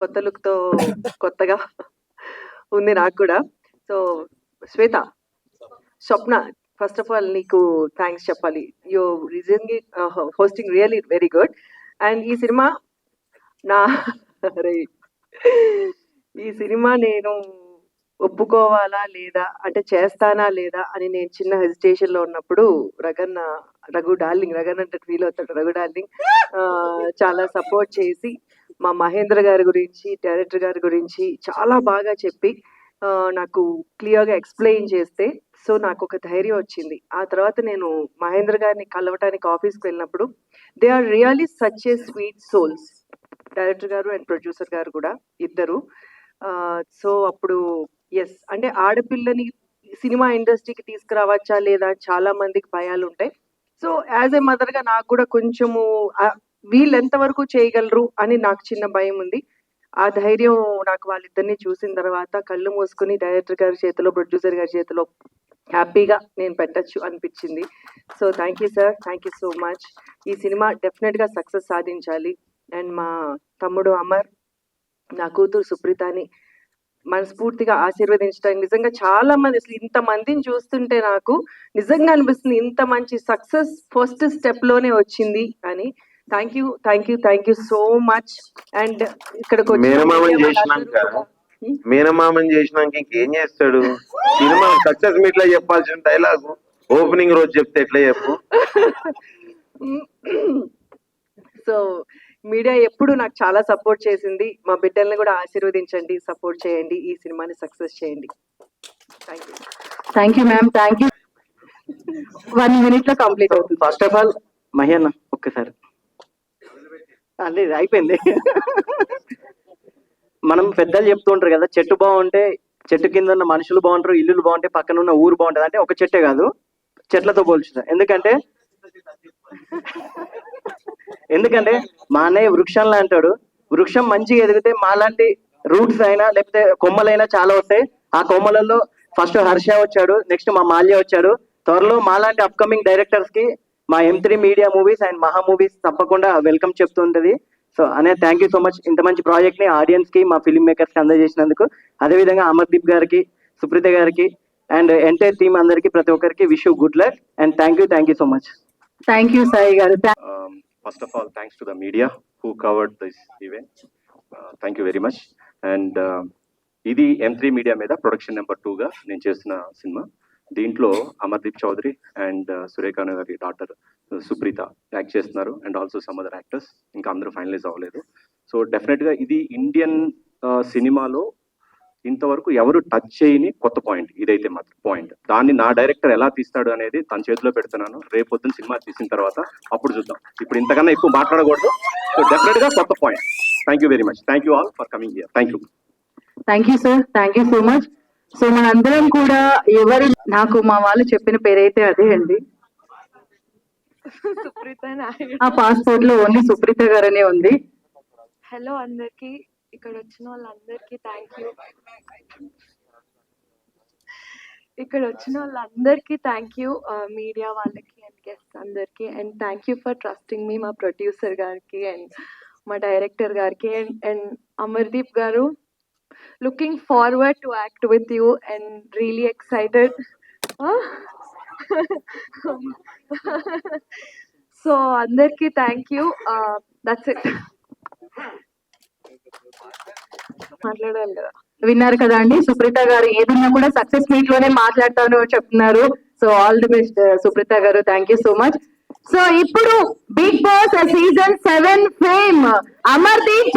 కొత్త లుక్‌తో కొత్తగా ఉంది నాకు కూడా. So, Swetha, Swapna, first of all నీకు థాంక్స్ చెప్పాలి. You recently hosting really very good. And ఈ సినిమా నా అరే! ఈ సినిమా నేను ఒప్పుకోవాలా లేదా? అంటే చేస్తానా లేదా? అని నేను చిన్న హెసిటేషన్‌లో ఉన్నప్పుడు రఘు డార్లింగ్, రఘన్ అంటే ఫీల్ అవుతాడు. రఘు డార్లింగ్ చాలా సపోర్ట్ చేసి మా మహేంద్ర గారి గురించి, డైరెక్టర్ గారి గురించి చాలా బాగా చెప్పి నాకు క్లియర్‌గా ఎక్స్‌ప్లెయిన్ చేస్తే సో నాకొక ధైర్యం వచ్చింది. ఆ తర్వాత నేను మహేంద్ర గారిని కలవటానికి ఆఫీస్‌కి వెళ్ళినప్పుడు they are really such a sweet souls. Director గారు అండ్ ప్రొడ్యూసర్ గారు కూడా ఇద్దరు. సో అప్పుడు యెస్, అంటే ఆడపిల్లని సినిమా ఇండస్ట్రీకి తీసుకురావచ్చా లేదా చాలా మందికి భయాలు ఉంటాయి. సో యాజ్ ఏ మదర్‌గా నాకు కూడా కొంచెము వీళ్ళు ఎంతవరకు చేయగలరు అని నాకు చిన్న భయం ఉంది. ఆ ధైర్యం నాకు వాళ్ళిద్దరిని చూసిన తర్వాత కళ్ళు మూసుకుని డైరెక్టర్ గారి చేతిలో, ప్రొడ్యూసర్ గారి చేతిలో హ్యాపీగా నేను పెట్టచ్చు అనిపించింది. So thank you sir, thank you so much. ఈ సినిమా డెఫినెట్‌గా సక్సెస్ సాధించాలి. అండ్ మా తమ్ముడు అమర్, నా కూతురు సుప్రీతని మనస్ఫూర్తిగా ఆశీర్వదించడానికి నిజంగా చాలా మంది, అసలు ఇంతమందిని చూస్తుంటే నాకు నిజంగా అనిపిస్తుంది ఇంత మంచి సక్సెస్ ఫస్ట్ స్టెప్‌లోనే వచ్చింది అని. Thank you so much. And ఇక్కడికి మేనమామని చేసినాక ఇంకేం చేస్తాడు? సినిమా సక్సెస్ మీట్ లో చెప్పాల్సిన డైలాగు ఓపెనింగ్ రోజు చెప్తే ఎట్లా చెప్పు? సో మీడియా ఎప్పుడు నాకు చాలా సపోర్ట్ చేసింది. మా బిడ్డల్ని కూడా ఆశీర్వదించండి, సపోర్ట్ చేయండి, ఈ సినిమాని సక్సెస్ చేయండి. Thank you ma'am, thank you. 1 minute లో కంప్లీట్ అవుతుంది. ఫస్ట్ ఆఫ్ ఆల్ మహేన్న ఒక్కసారి లేదు అయిపోయింది. మనం పెద్దలు చెప్తూ ఉంటారు కదా, చెట్టు బాగుంటే చెట్టు కింద ఉన్న మనుషులు బాగుంటారు, ఇల్లులు బాగుంటే పక్కన ఉన్న ఊరు బాగుంటుంది. అంటే ఒక చెట్టే కాదు, చెట్లతో పోల్చుతా. ఎందుకంటే మా అన్నయ్య వృక్షంలా అంటాడు. వృక్షం మంచిగా ఎదిగితే మాలాంటి రూట్స్ అయినా లేకపోతే కొమ్మలైనా చాలా వస్తాయి. ఆ కొమ్మలలో ఫస్ట్ హర్ష వచ్చాడు, నెక్స్ట్ మా మాల్య వచ్చాడు. త్వరలో మాలాంటి అప్కమింగ్ డైరెక్టర్స్ కి మా M3 మీడియా మూవీస్ అండ్ మహా మూవీస్ తప్పకుండా వెల్కమ్ చెప్తుంటది. సో అనే థ్యాంక్ యూ సో మచ్ ఇంత మంచి ప్రాజెక్ట్ ని ఆడియన్స్ కి, మా ఫిల్మ్ మేకర్స్ కి అందజేసినందుకు. అదేవిధంగా అమర్దీప్ గారికి, సుప్రీత గారికి అండ్ ఎంటైర్ టీమ్ అందరికి, ప్రతి ఒక్కరికి wish you good luck and thank you so much. Thank you Sai గారు. First of all, thanks to the media who covered this event. Thank you very much. And ఇది M3 media మీద production number 2 గా నేను చేస్తున్న cinema. దీంట్లో Amardeep Chowdary and Surekha గారి daughter Supritha act చేస్తున్నారు and also some other actors. ఇంకా అందరూ ఫైనలైజ్ అవ్వలేదు. సో డెఫినెట్ గా ఇది ఇండియన్ సినిమాలో ఇంతవరకు ఎవరు టచ్ చేయని కొత్త పాయింట్. ఇదైతే మాత్రం పాయింట్. దాన్ని నా డైరెక్టర్ ఎలా తీస్తాడు అనేది తన చేతిలో పెడుతున్నాను. రేపు పొద్దున్న సినిమా తీసిన తర్వాత అప్పుడు చూద్దాం. ఇప్పుడు ఇంతకన్నా ఎక్కువ మాట్లాడకూడదు. సో డెఫినెట్ గా కొత్త point. Thank you very much. Thank you all for coming here. Thank you. Thank you sir, thank you so much. So మనందరం కూడా నాకు మా వాళ్ళు చెప్పిన పేరైతే అదే అండి. ఆ పాస్పోర్ట్ లో ఓన్లీ సుప్రీత గారనే ఉంది. హలో అందరికి, ఇక్కడ వచ్చిన వాళ్ళందరికీ థ్యాంక్ యూ. మీడియా వాళ్ళకి అండ్ గెస్ట్ అందరికి and thank you for trusting me. మా ప్రొడ్యూసర్ గారికి అండ్ మా డైరెక్టర్ గారికి అండ్ అమర్దీప్ గారు, looking forward to act with you and really excited. So అందరికి థ్యాంక్ యూ. That's it. మాట్లాడాలి కదా. విన్నారు కదా అండి, సుప్రీత గారు ఏదన్నా కూడా సక్సెస్ మీట్ లోనే మాట్లాడతాను చెప్తున్నారు. So all the best Supritha garu, thank you so much. So ఇప్పుడు big boss season 7 fame Amardeep